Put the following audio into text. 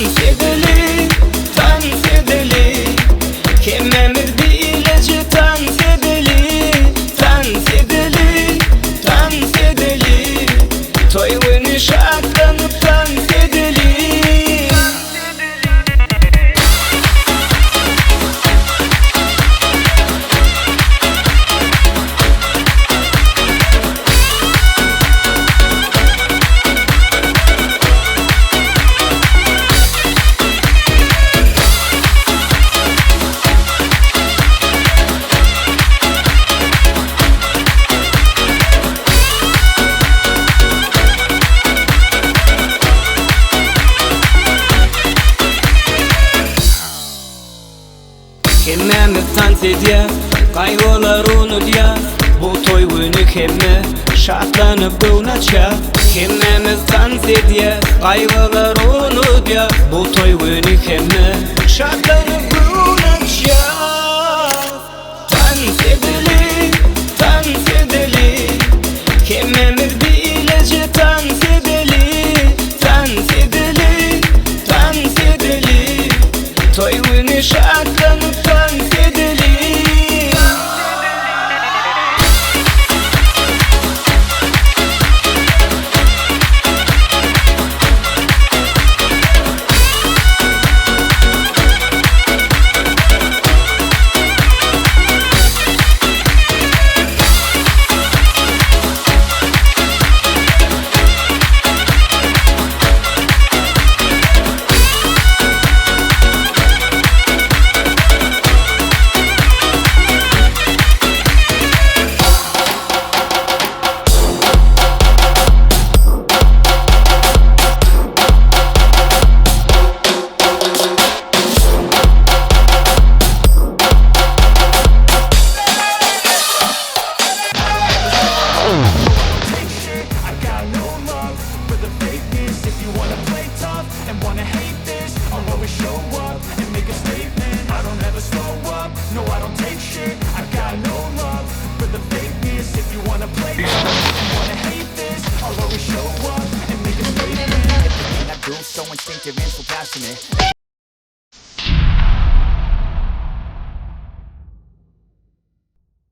edeli, dans edeli. Kememir bilece dans edeli, dans edeli, dans edeli. Toyunu şaklanıp dans edeli. Kemmemiz dans ediyor, kaygılar unutuyor. Bu toyunu kemme şartlanıp kıvnaça. Kemmemiz dans ediyor, kaygılar unutuyor. Bu toyunu kemme şartlanıp kıvnaça. Dans edeli, dans edeli. Kemmemiz bilece dans edeli, dans edeli, dans edeli. Toyunu şartlanıp dans edeli. So instinctive and so passionate.